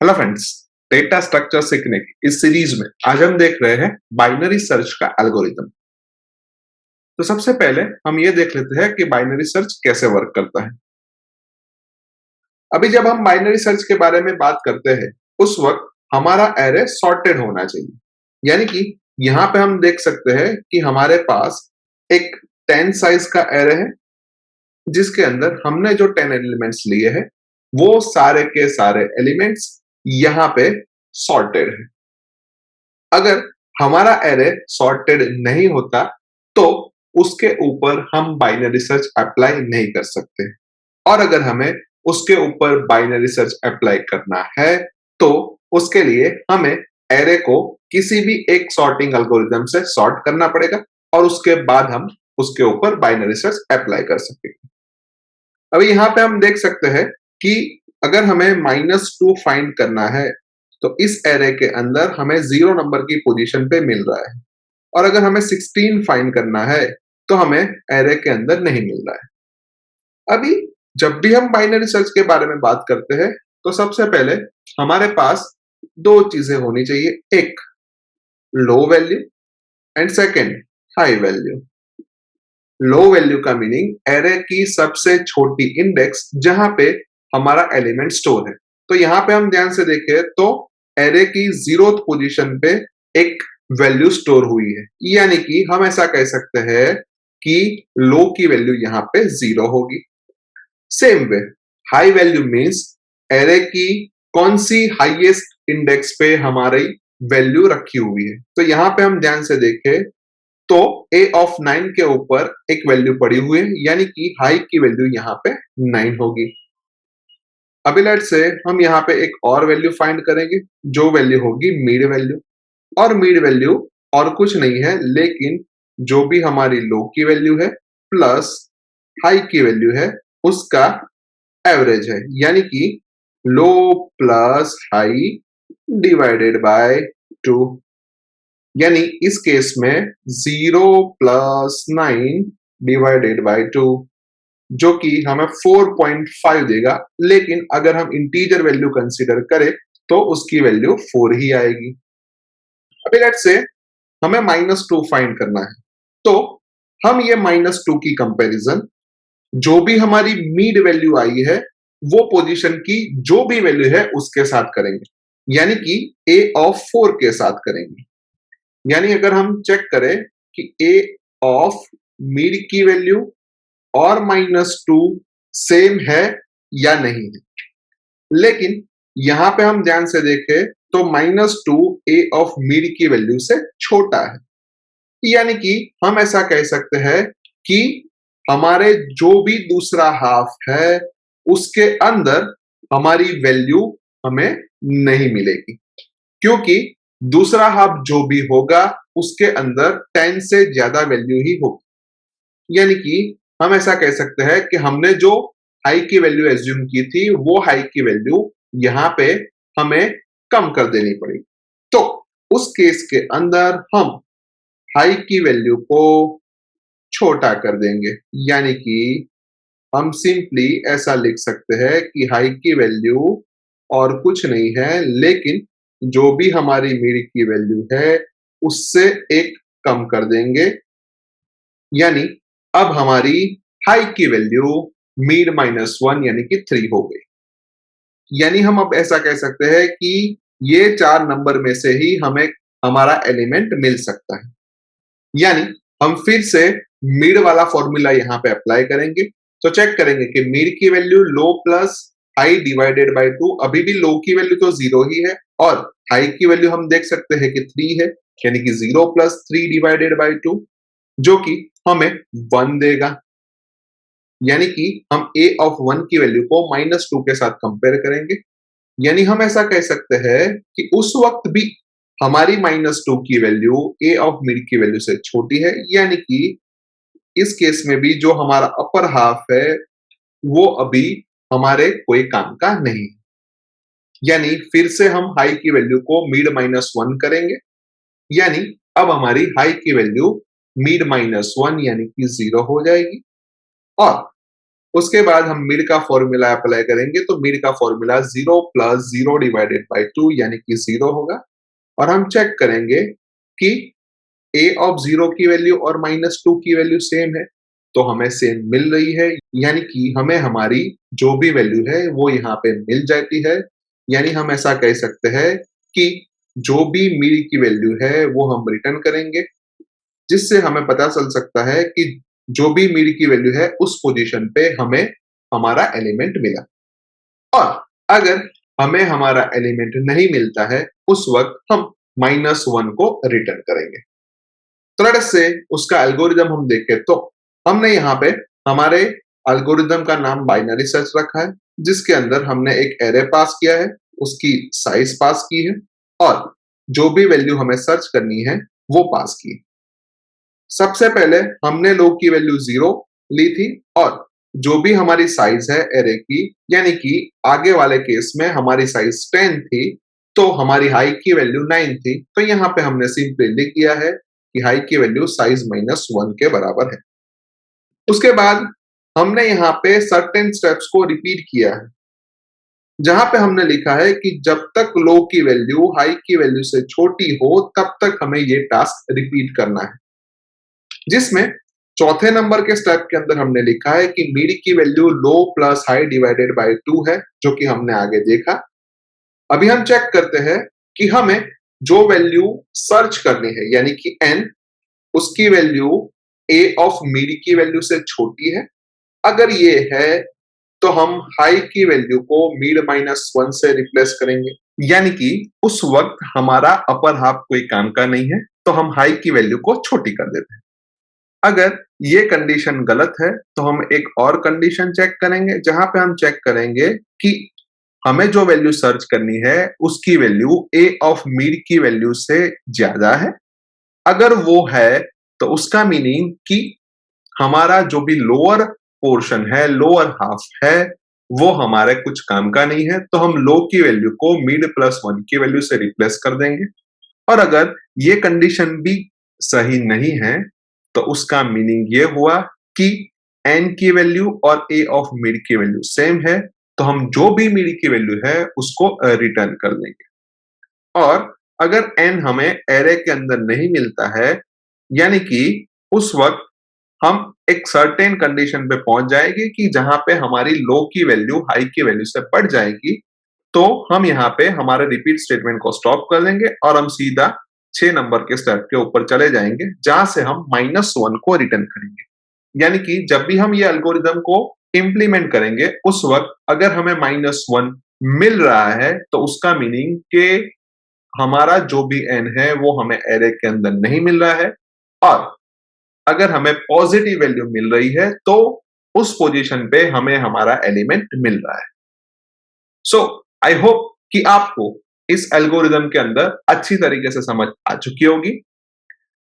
Hello friends. Data structure सीखने की इस सीरीज में आज हम देख रहे हैं बाइनरी सर्च का एल्गोरिथम। तो सबसे पहले हम ये देख लेते हैं कि बाइनरी सर्च कैसे वर्क करता है। अभी जब हम बाइनरी सर्च के बारे में बात करते हैं उस वक्त हमारा एरे सॉर्टेड होना चाहिए। यानी कि यहाँ पे हम देख सकते हैं कि हमारे पास एक 10 साइज का एरे है जिसके अंदर हमने जो 10 एलिमेंट्स लिए हैं वो सारे के सारे एलिमेंट्स यहाँ पे सॉर्टेड है। अगर हमारा एरे सॉर्टेड नहीं होता तो उसके ऊपर हम बाइनरी सर्च अप्लाई नहीं कर सकते। और अगर हमें उसके ऊपर बाइनरी सर्च अप्लाई करना है तो उसके लिए हमें एरे को किसी भी एक सॉर्टिंग एल्गोरिथम से सॉर्ट करना पड़ेगा और उसके बाद हम उसके ऊपर बाइनरी सर्च अप्लाई कर सकेंगे। अभी यहाँ पे हम देख सकते हैं कि अगर हमें -2 फाइंड करना है तो इस एरे के अंदर हमें 0 नंबर की पोजीशन पे मिल रहा है और अगर हमें 16 फाइंड करना है तो हमें एरे के अंदर नहीं मिल रहा है। अभी जब भी हम बाइनरी सर्च के बारे में बात करते हैं तो सबसे पहले हमारे पास दो चीजें होनी चाहिए, एक low value and second high value. Low value का मीनिंग एरे की सबसे छोटी इंडेक्स जहां पे हमारा एलिमेंट स्टोर है। तो यहाँ पे हम ध्यान से देखें तो एरे की 0th पोजीशन पे एक वैल्यू स्टोर हुई है, यानी कि हम ऐसा कह सकते हैं कि लो की वैल्यू यहाँ पे 0 होगी। Same way high value means array की कौन सी हाईएस्ट इंडेक्स पे हमारी वैल्यू रखी हुई है। तो यहाँ पे हम ध्यान से देखें तो a ऑफ 9 के ऊपर एक वैल्यू पड़ी हुई है, यानी कि हाई की वैल्यू यहाँ पे 9 होगी। अभी लेट से हम यहाँ पे एक और वैल्यू फाइंड करेंगे जो वैल्यू होगी मिड वैल्यू। और मिड वैल्यू और कुछ नहीं है लेकिन जो भी हमारी लो की वैल्यू है प्लस हाई की वैल्यू है उसका एवरेज है, यानी कि लो प्लस हाई डिवाइडेड बाय 2। यानी इस केस में 0 प्लस 9 डिवाइडेड बाय 2 जो कि हमें 4.5 देगा, लेकिन अगर हम इंटीजर वैल्यू कंसीडर करें तो उसकी वैल्यू 4 ही आएगी। अभी लेट्स से हमें -2 फाइंड करना है तो हम ये -2 की कंपैरिजन जो भी हमारी मीड वैल्यू आई है वो पोजीशन की जो भी वैल्यू है उसके साथ करेंगे, यानी कि a ऑफ 4 के साथ करेंगे। यानी अगर हम चेक करें कि a ऑफ मिड की वैल्यू और -2 सेम है या नहीं है, लेकिन यहां पे हम ध्यान से देखें तो -2 a ऑफ मिड की वैल्यू से छोटा है। यानी कि हम ऐसा कह सकते हैं कि हमारे जो भी दूसरा हाफ है उसके अंदर हमारी वैल्यू हमें नहीं मिलेगी, क्योंकि दूसरा हाफ जो भी होगा उसके अंदर 10 से ज्यादा वैल्यू ही होगी। यानी कि हम ऐसा कह सकते हैं कि हमने जो हाई की वैल्यू एज्यूम की थी वो हाई की वैल्यू यहाँ पे हमें कम कर देनी पड़ेगी। तो उस केस के अंदर हम हाई की वैल्यू को छोटा कर देंगे, यानी कि हम सिंपली ऐसा लिख सकते हैं कि हाई की वैल्यू और कुछ नहीं है लेकिन जो भी हमारी मिड की वैल्यू है उससे एक कम कर देंगे। यानी अब हमारी हाई की वैल्यू मिड -1 यानी कि 3 हो गई। यानी हम अब ऐसा कह सकते हैं कि ये चार नंबर में से ही हमें हमारा एलिमेंट मिल सकता है। यानी हम फिर से मिड वाला फॉर्मूला यहाँ पे अप्लाई करेंगे तो चेक करेंगे कि मिड की value low plus high divided by 2, अभी भी लो की वैल्यू तो 0 ही है और हाई की वैल्यू हम देख सकते हैं कि 3 है, यानी कि 0 प्लस 3 डिवाइडेड बाय 2 जो कि हमें 1 देगा। यानी कि हम a ऑफ 1 की वैल्यू को -2 के साथ कंपेयर करेंगे। यानी हम ऐसा कह सकते हैं कि उस वक्त भी हमारी -2 की वैल्यू a ऑफ मिड की वैल्यू से छोटी है, यानी कि इस केस में भी जो हमारा अपर हाफ है वो अभी हमारे कोई काम का नहीं। यानी फिर से हम हाई की वैल्यू को मिड -1 करेंगे, यानी अब हमारी हाई की वैल्यू मिड -1 यानी कि 0 हो जाएगी। और उसके बाद हम मिड का फॉर्मूला अप्लाई करेंगे, तो मिड का फॉर्मूला 0 प्लस 0 डिवाइडेड बाय 2 यानी कि 0 होगा। और हम चेक करेंगे कि a ऑफ 0 की वैल्यू और -2 की वैल्यू सेम है, तो हमें सेम मिल रही है, यानी कि हमें हमारी जो भी वैल्यू है वो यहाँ पे मिल जाती है। यानी हम ऐसा कह सकते हैं कि जो भी मिड की वैल्यू है वो हम रिटर्न करेंगे, जिससे हमें पता चल सकता है कि जो भी मिड की वैल्यू है उस पोजीशन पे हमें हमारा एलिमेंट मिला। और अगर हमें हमारा एलिमेंट नहीं मिलता है, उस वक्त हम -1 को रिटर्न करेंगे। तो लेट अस से उसका एल्गोरिदम हम देखें, तो हमने यहाँ पे हमारे एल्गोरिदम का नाम बाइनरी सर्च रखा है, जिसके अंदर हमने एक एरे पास किया है, उसकी साइज पास की है और जो भी वैल्यू हमें सर्च करनी है वो पास की है। सबसे पहले हमने लोग की वैल्यू 0 ली थी और जो भी हमारी साइज है एरे की, यानी कि आगे वाले केस में हमारी साइज 10 थी, तो हमारी हाई की वैल्यू 9 थी। तो यहाँ पे हमने सिंपली लिख दिया है कि हाई की वैल्यू साइज -1 के बराबर है। उसके बाद हमने यहाँ पे सर्टेन स्टेप्स को रिपीट किया है, जहां पे हमने लिखा है कि जब तक लो की वैल्यू हाई की वैल्यू से छोटी हो तब तक हमें ये टास्क रिपीट करना है। जिसमें चौथे नंबर के स्टेप के अंदर हमने लिखा है कि मिड की value low plus high divided by 2 है, जो कि हमने आगे देखा। अभी हम चेक करते हैं कि हमें जो वैल्यू सर्च करनी है, यानी कि n, उसकी वैल्यू a ऑफ मिड की वैल्यू से छोटी है। अगर ये है तो हम हाई की वैल्यू को मिड -1 से रिप्लेस करेंगे, यानी कि उस वक्त हमारा अपर हाफ कोई काम का नहीं है, तो हम हाई की वैल्यू को छोटी कर देते हैं। अगर ये कंडीशन गलत है तो हम एक और कंडीशन चेक करेंगे, जहां पे हम चेक करेंगे कि हमें जो वैल्यू सर्च करनी है उसकी वैल्यू a ऑफ मिड की वैल्यू से ज्यादा है। अगर वो है तो उसका मीनिंग कि हमारा जो भी लोअर पोर्शन है, लोअर हाफ है, वो हमारे कुछ काम का नहीं है, तो हम लो की वैल्यू को मिड +1 की वैल्यू से रिप्लेस कर देंगे। और अगर ये कंडीशन भी सही नहीं है तो उसका मीनिंग ये हुआ कि n की वैल्यू और a ऑफ मिड की वैल्यू सेम है, तो हम जो भी मिड की वैल्यू है उसको रिटर्न कर देंगे। और अगर n हमें एरे के अंदर नहीं मिलता है, यानी कि उस वक्त हम एक सर्टेन कंडीशन पे पहुंच जाएंगे कि जहां पे हमारी लो की वैल्यू हाई की वैल्यू से बढ़ जाएगी, तो हम यहाँ पे हमारे रिपीट स्टेटमेंट को स्टॉप कर देंगे और हम सीधा 6 नंबर के स्टेप के ऊपर चले जाएंगे, जहां से हम -1 को रिटर्न करेंगे। यानी कि जब भी हम ये एल्गोरिदम को इंप्लीमेंट करेंगे, उस वक्त अगर हमें -1 मिल रहा है तो उसका मीनिंग के हमारा जो भी n है वो हमें एरे के अंदर नहीं मिल रहा है। और अगर हमें पॉजिटिव वैल्यू मिल रही है तो उस पोजीशन पे हमें हमारा एलिमेंट मिल रहा है। सो आई होप कि आपको इस एल्गोरिदम के अंदर अच्छी तरीके से समझ आ चुकी होगी।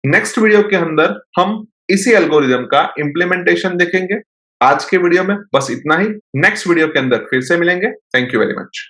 नेक्स्ट वीडियो के अंदर हम इसी एल्गोरिदम का इंप्लीमेंटेशन देखेंगे। आज के वीडियो में बस इतना ही। नेक्स्ट वीडियो के अंदर फिर से मिलेंगे। Thank you very much.